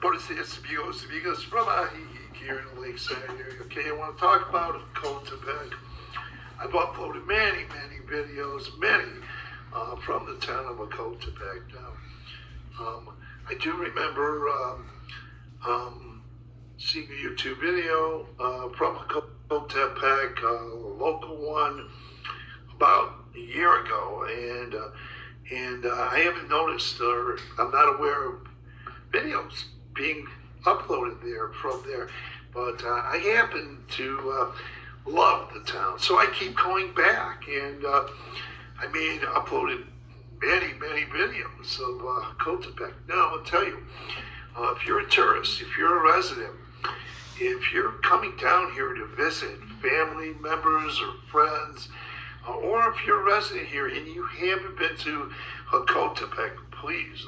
Buenos dias, amigos from Ahihi here in the Lakeside area. Okay, I want to talk about Jocotepec. I've uploaded many videos, from the town of Jocotepec. Now, I do remember seeing a YouTube video from Jocotepec, a local one, about a year ago, and I haven't noticed, or I'm not aware of videos being uploaded there from there, but I happen to love the town, so I keep going back, and I uploaded many videos of Jocotepec. Now I'll tell you, if you're a tourist, if you're a resident, if you're coming down here to visit family members or friends, or if you're a resident here and you haven't been to Jocotepec, please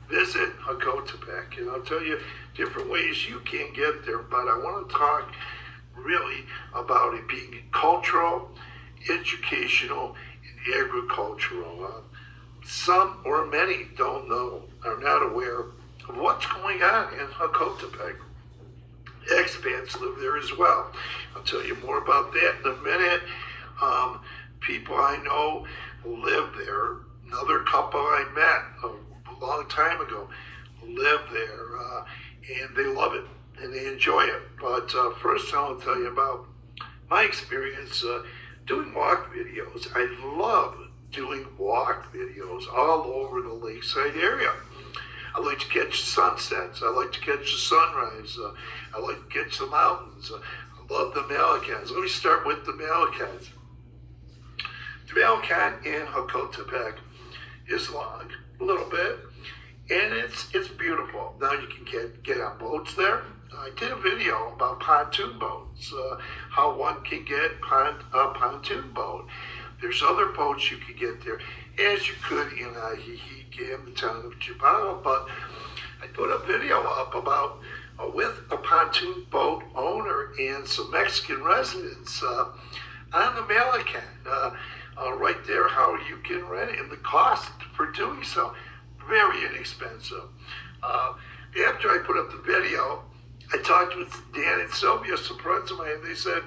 visit Jocotepec. And I'll tell you different ways you can get there, but I want to talk really about it being cultural, educational, and agricultural. Some or many don't know, are not aware of what's going on in Jocotepec. Expats live there as well. I'll tell you more about that in a minute. People I know live there. Another couple I met a long time ago live there, and they love it and they enjoy it. But first I'll tell you about my experience doing walk videos. I love doing walk videos all over the Lakeside area. I like to catch sunsets. I like to catch the sunrise. I like to catch the mountains. I love the Malecans. Let me start with the Malecans. The Malacan in Jocotepec is long, a little bit, and it's beautiful. Now you can get on boats there. I did a video about pontoon boats, how one can get a pontoon boat. There's other boats you can get there, as you could in Ahihi, the town of Jocotepec, but I put a video up about with a pontoon boat owner and some Mexican residents on the Malacan, right there, how you can rent it, and the cost for doing so, very inexpensive. After I put up the video, I talked with Dan and Sylvia, some friends of mine, and they said,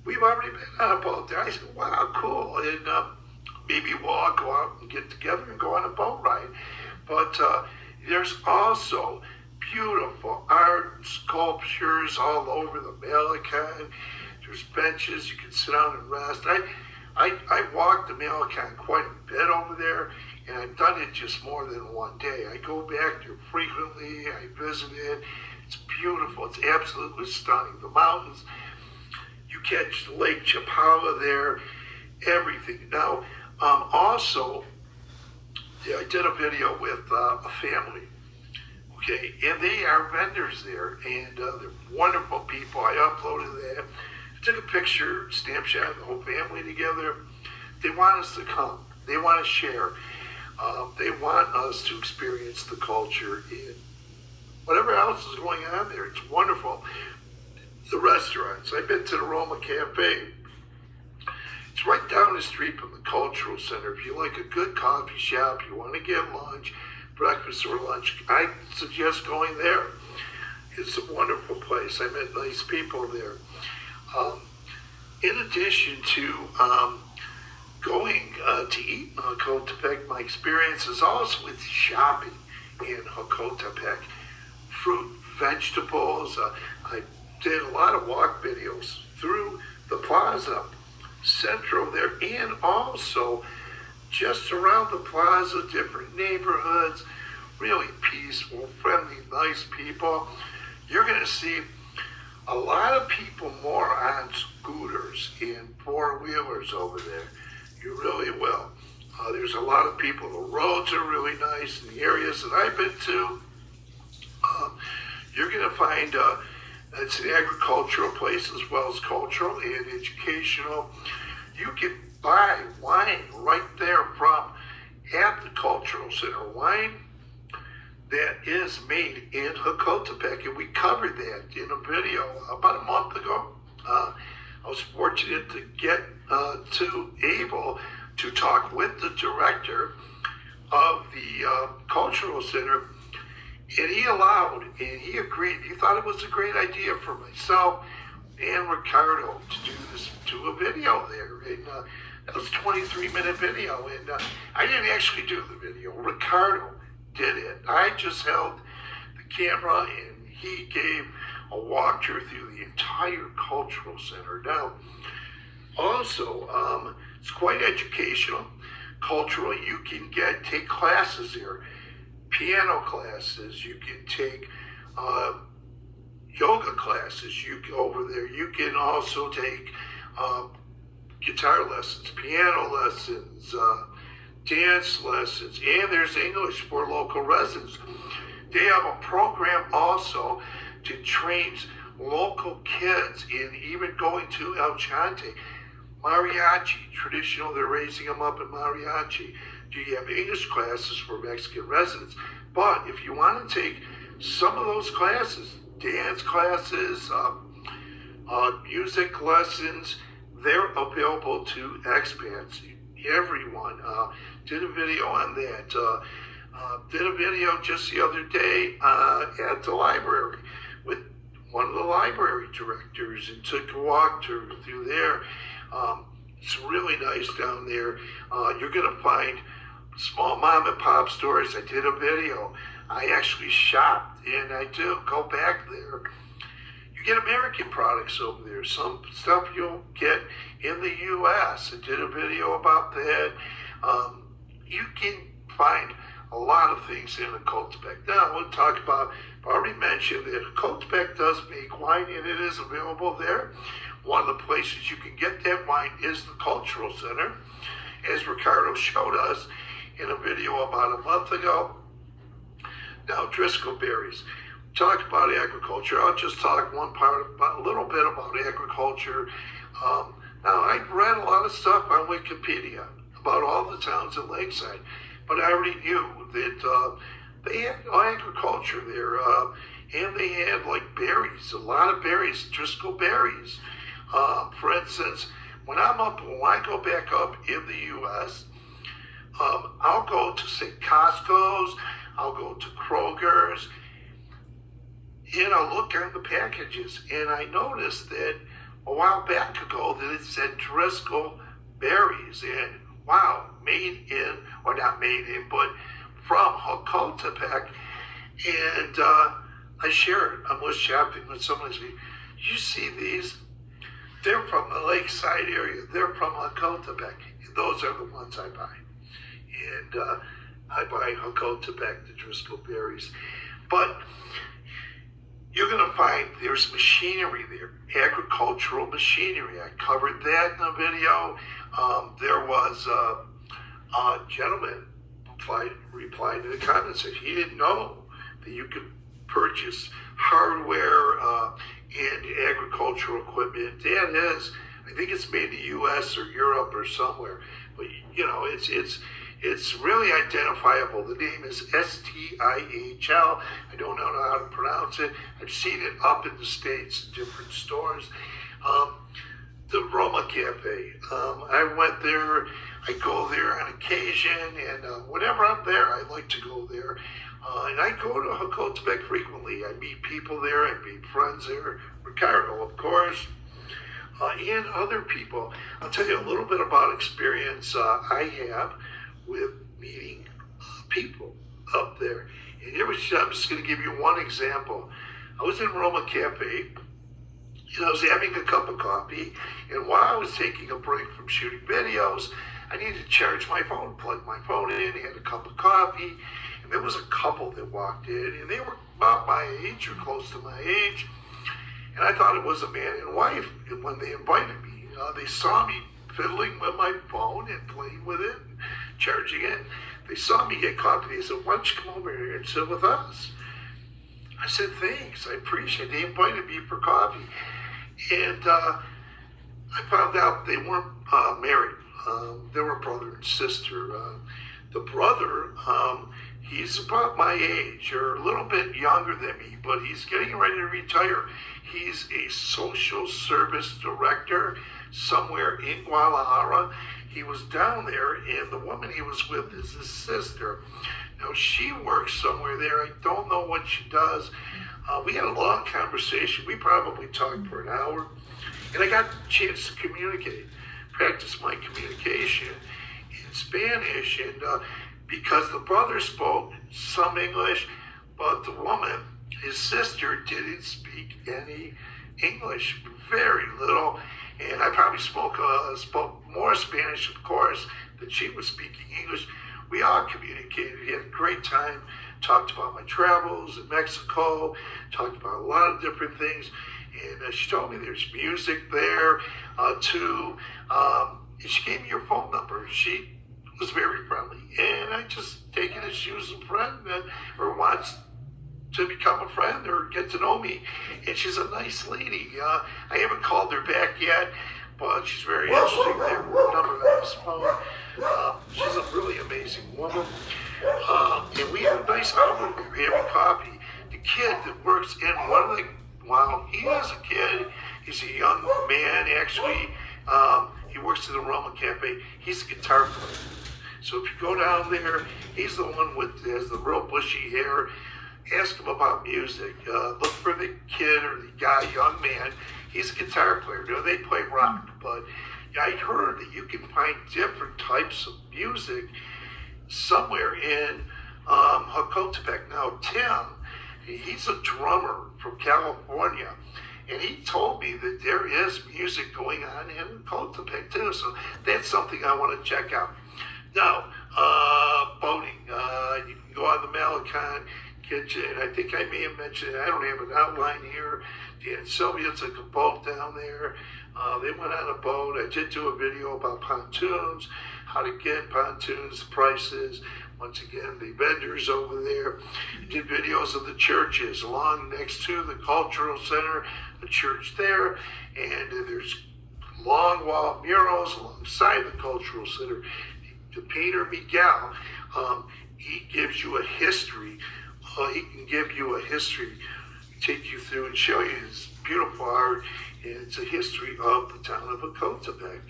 we've already been on a boat there. I said, wow, cool, and maybe we'll all go out and get together and go on a boat ride. But there's also beautiful art, sculptures all over the Malacan. There's benches, you can sit down and rest. I walked the Malacan quite a bit over there, and I've done it just more than one day. I go back there frequently, I visit it. It's beautiful, it's absolutely stunning. The mountains, you catch Lake Chapala there, everything. Now, also, I did a video with a family, okay, and they are vendors there, and they're wonderful people. I uploaded that. I took a picture, snapshot of the whole family together. They want us to come. They want to share. They want us to experience the culture and whatever else is going on there. It's wonderful. The restaurants. I've been to the Roma Cafe. It's right down the street from the Cultural Center. If you like a good coffee shop, you want to get lunch, breakfast or lunch, I suggest going there. It's a wonderful place. I met nice people there. In addition to going to eat in Jocotepec, my experience is also with shopping in Jocotepec. Fruit, vegetables. I did a lot of walk videos through the plaza, central there, and also just around the plaza, different neighborhoods, really peaceful, friendly, nice people. You're going to see a lot of people more on scooters and four-wheelers over there. You really will. There's a lot of people. The roads are really nice in the areas that I've been to. You're going to find it's an agricultural place as well as cultural and educational. You can buy wine right there from at the Cultural Center. Wine that is made in Jocotepec, and we covered that in a video about a month ago. I was fortunate to get able to talk with the director of the Cultural Center, And he allowed, and he agreed. He thought it was a great idea for myself and Ricardo to do a video there. And that was a 23-minute video. And I didn't actually do the video. Ricardo did it. I just held the camera, and he gave a walkthrough through the entire cultural center. Now, also, it's quite educational, cultural. You can take classes there, piano classes. You can take yoga classes. You go over there. You can also take guitar lessons, piano lessons, dance lessons, and there's English for local residents. They have a program also to train local kids in even going to El Chante. Mariachi, traditional, they're raising them up in mariachi. Do you have English classes for Mexican residents? But if you want to take some of those classes, dance classes, music lessons, they're available to expats. Everyone did a video on that. Did a video just the other day at the library with one of the library directors and took a walk through there. It's really nice down there. You're going to find small mom and pop stores. I did a video. I actually shopped, and I do go back there. You get American products over there. Some stuff you'll get in the U.S. I did a video about that. You can find a lot of things in Jocotepec. Now, we'll talk about, I've already mentioned that Jocotepec does make wine, and it is available there. One of the places you can get that wine is the Cultural Center, as Ricardo showed us in a video about a month ago. Now, Driscoll berries. Talk about agriculture. I'll just talk a little bit about agriculture. Now, I've read a lot of stuff on Wikipedia about all the towns in Lakeside, but I already knew that they had agriculture there, and they had like berries, a lot of berries, Driscoll berries. For instance, when I go back up in the U.S., I'll go to say Costco's, I'll go to Kroger's, and I'll look on the packages, and I noticed that a while back ago that it said Driscoll berries, and wow, not made in, but from Jocotepec. And I shared, I was shopping with someone, said, you see these? They're from the Lakeside area. They're from Jocotepec. And those are the ones I buy. And I buy Jocotepec, the Driscoll berries. But you're going to find there's machinery there, agricultural machinery. I covered that in a video. There was a gentleman replied to the comments that he didn't know that you could purchase hardware and agricultural equipment. That is, I think it's made in the U.S. or Europe or somewhere. But you know, it's really identifiable. The name is STIHL. I don't know how to pronounce it. I've seen it up in the States in different stores. The Roma Cafe. I went there. I go there on occasion, and whenever I'm there, I like to go there. And I go to Jocotepec frequently. I meet people there. I meet friends there. Ricardo, of course, and other people. I'll tell you a little bit about experience I have with meeting people up there. And I'm just going to give you one example. I was in Roma Cafe, and I was having a cup of coffee, and while I was taking a break from shooting videos, I needed to charge my phone, plug my phone in, had a cup of coffee, and there was a couple that walked in, and they were about my age or close to my age, and I thought it was a man and wife. And when they invited me, they saw me fiddling with my phone and playing with it, and charging it. They saw me get coffee. They said, why don't you come over here and sit with us? I said, thanks, I appreciate it. They invited me for coffee. And I found out they weren't married. They were brother and sister. The brother, he's about my age, or a little bit younger than me, but he's getting ready to retire. He's a social service director somewhere in Guadalajara. He was down there, and the woman he was with is his sister. Now, she works somewhere there. I don't know what she does. We had a long conversation. We probably talked for an hour. And I got a chance to communicate, practice my communication in Spanish. And because the brother spoke some English, but the woman, his sister, didn't speak any English, very little. And I probably spoke more Spanish, of course, than she was speaking English. We all communicated. We had a great time. Talked about my travels in Mexico. Talked about a lot of different things. And she told me there's music there too. And she gave me her phone number. She was very friendly, and I just take it as she was a friend or wants to become a friend or get to know me. And she's a nice lady. I haven't called her back yet, but she's very interesting. I have her number on this phone. She's a really amazing woman. And we had a nice hour. We were having coffee. The kid that works in one of the, well, he is a kid. He's a young man, actually. He works in the Roma Cafe. He's a guitar player. So if you go down there, he's the one with has the real bushy hair. Ask him about music. Look for the kid or the guy, young man. He's a guitar player. You know, they play rock, but I heard that you can find different types of music somewhere in Jocotepec. Now, Tim, he's a drummer from California, and he told me that there is music going on in Jocotepec too. So that's something I want to check out. Now, boating. You can go on the Malecon. And I think I may have mentioned it. I don't have an outline here. Dan Sylvia took a boat down there. They went on a boat. I did do a video about pontoons, how to get pontoons, prices. Once again, the vendors over there. I did videos of the churches along next to the cultural center, the church there. And there's long wall murals alongside the cultural center. The painter Miguel, he gives you a history. He can give you a history, take you through and show you his beautiful art, and it's a history of the town of Jocotepec.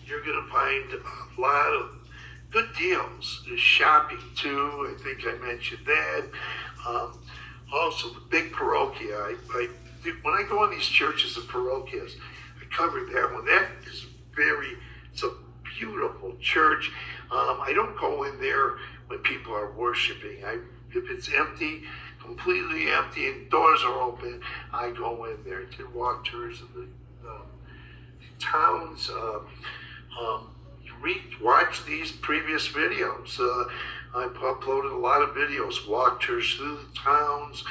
You're going to find a lot of good deals. There's shopping too, I think I mentioned that. Also, the big parochia. When I go in these churches and parochias, I covered that one. That is it's a beautiful church. I don't go in there when people are worshiping. If it's empty, completely empty, and doors are open, I go in there to walk tours of the towns. Watch these previous videos. I've uploaded a lot of videos, walk tours through the towns,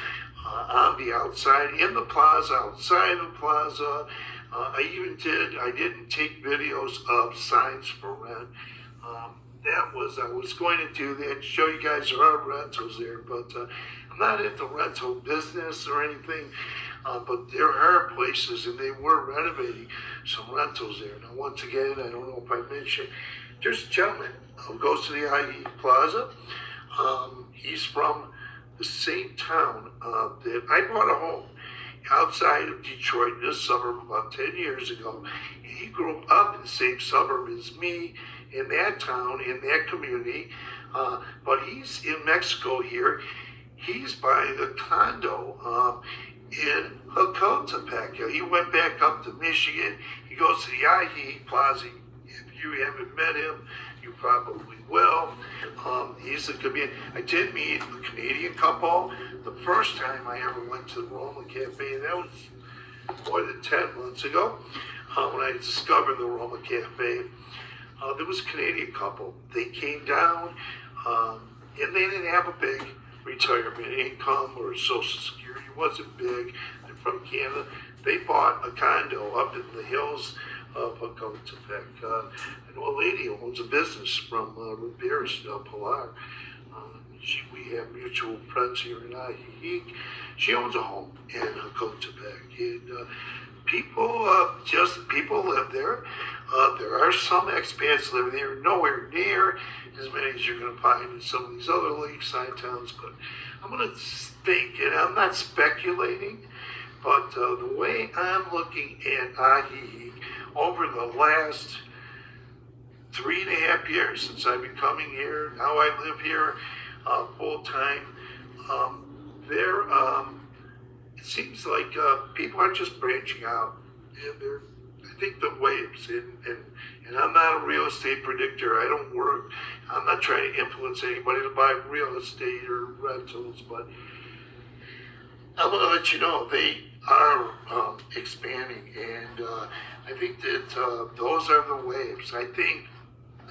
on the outside, in the plaza, outside the plaza. I didn't take videos of signs for rent. I was going to do that, show you guys there are rentals there, but I'm not in the rental business or anything, but there are places, and they were renovating some rentals there. Now, once again, I don't know if I mentioned, there's a gentleman who goes to the IE Plaza. He's from the same town that I bought a home outside of Detroit, in this suburb, about 10 years ago. He grew up in the same suburb as me, in that town, in that community, but he's in Mexico here. He's buying a condo in Jocotepec. He went back up to Michigan. He goes to the IE Plaza. If you haven't met him, you probably will. He's a comedian. I did meet a Canadian couple the first time I ever went to the Roma Cafe. That was more than 10 months ago when I discovered the Roma Cafe. There was a Canadian couple. They came down, and they didn't have a big retirement income or social security. It wasn't big. They're from Canada. They bought a condo up in the hills of Jocotepec. I know a lady who owns a business from Rivera's Pilar. We have mutual friends here in Ajijic. She owns a home in Jocotepec. And people live there. There are some expats living there, nowhere near as many as you're going to find in some of these other lakeside towns. But I'm going to think, and I'm not speculating, but the way I'm looking at Ajijic over the last 3.5 years since I've been coming here, now I live here, full time. There, it seems like people are just branching out, and they're, I think, the waves. And I'm not a real estate predictor. I don't work. I'm not trying to influence anybody to buy real estate or rentals, but I'm going to let you know they are expanding, and I think that those are the waves. I think,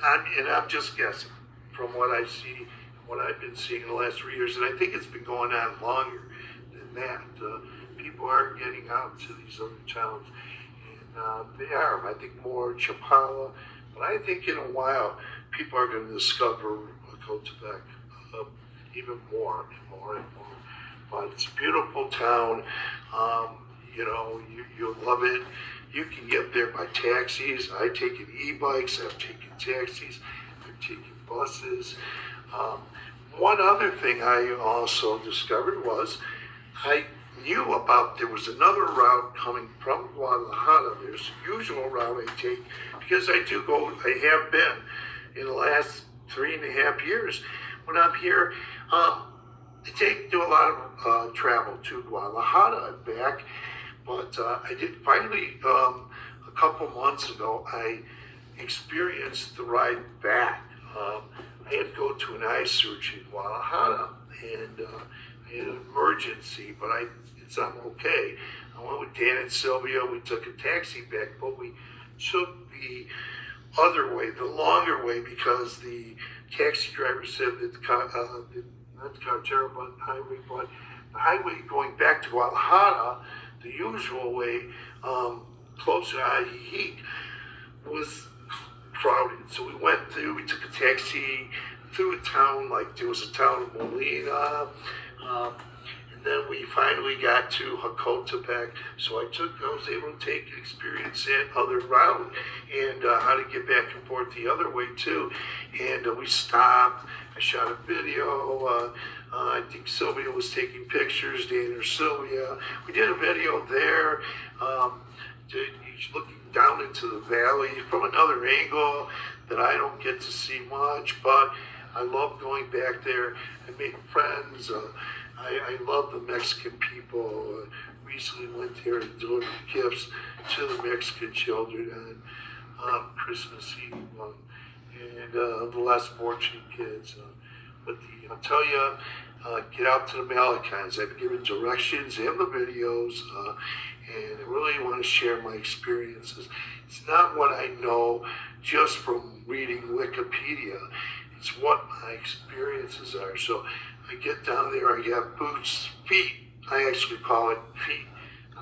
I'm just guessing from what I see, what I've been seeing in the last 3 years, and I think it's been going on longer than that. People are getting out to these other towns, and they are. I think more Chapala, but I think in a while people are going to discover Jocotepec even more and more and more. But it's a beautiful town. You'll love it. You can get there by taxis. I've taken e-bikes. I've taken taxis. I've taken buses. One other thing I also discovered was I knew about there was another route coming from Guadalajara. There's a usual route I take because I have been in the last 3.5 years. When I'm here, I do a lot of travel to Guadalajara and back, but I did finally, a couple months ago, I experienced the ride back. I had to go to an eye surgery in Guadalajara, and I had an emergency, but I'm okay. I went with Dan and Sylvia. We took a taxi back, but we took the other way, the longer way, because the taxi driver said that not the carretera, but the highway going back to Guadalajara, the usual way, close to Ajijic, was crowded. So we took a taxi through a town, like there was a town of Molina, and then we finally got to Jocotepec. So I was able to take and experience that other route, and how to get back and forth the other way too. And we stopped. I shot a video. I think Sylvia was taking pictures, Dan or Sylvia. We did a video there, looking down into the valley from another angle that I don't get to see much, but I love going back there. I made friends. I love the Mexican people. Recently went there and delivered gifts to the Mexican children on Christmas Eve, and the less fortunate kids. But I'll tell you, get out to the Malecons. I've given directions and the videos, and I really want to share my experiences. It's not what I know just from reading Wikipedia. It's what my experiences are. So I get down there, I got boots, feet. I actually call it feet.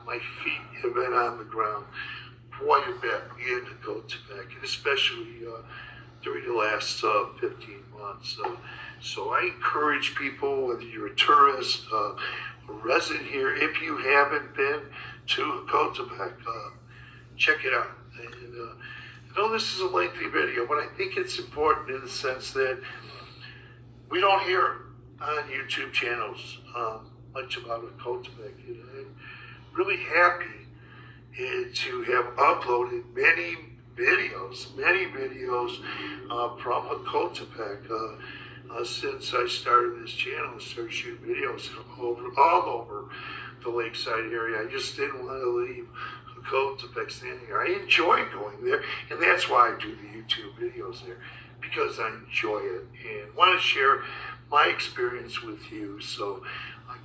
My feet have been on the ground quite a bit in Jocotepec, and especially during the last 15 months. So I encourage people, whether you're a tourist, a resident here, if you haven't been to Jocotepec, check it out. And I know this is a lengthy video, but I think it's important in the sense that we don't hear on YouTube channels much about Jocotepec. I'm really happy to have uploaded many videos from Jocotepec since I started this channel and started shooting videos all over the lakeside area. I just didn't want to leave Jocotepec standing there. I enjoy going there, and that's why I do the YouTube videos there, because I enjoy it and want to share my experience with you. So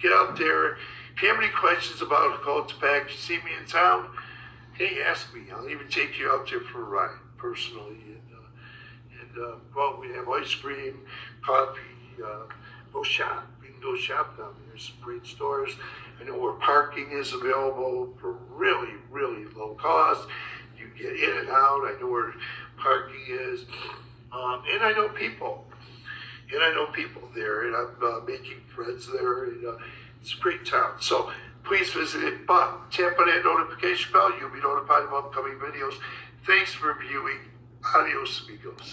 get out there. If you have any questions about Jocotepec, you see me in town, hey, ask me. I'll even take you out there for a ride personally. Well, we have ice cream, coffee, go shop. We can go shop down there. There's some great stores. I know where parking is available for really, really low cost. You get in and out. I know where parking is. And I know people. There. And I'm making friends there. And it's a great town. So please visit it. But tap on that notification bell. You'll be notified of upcoming videos. Thanks for viewing. Adios, amigos.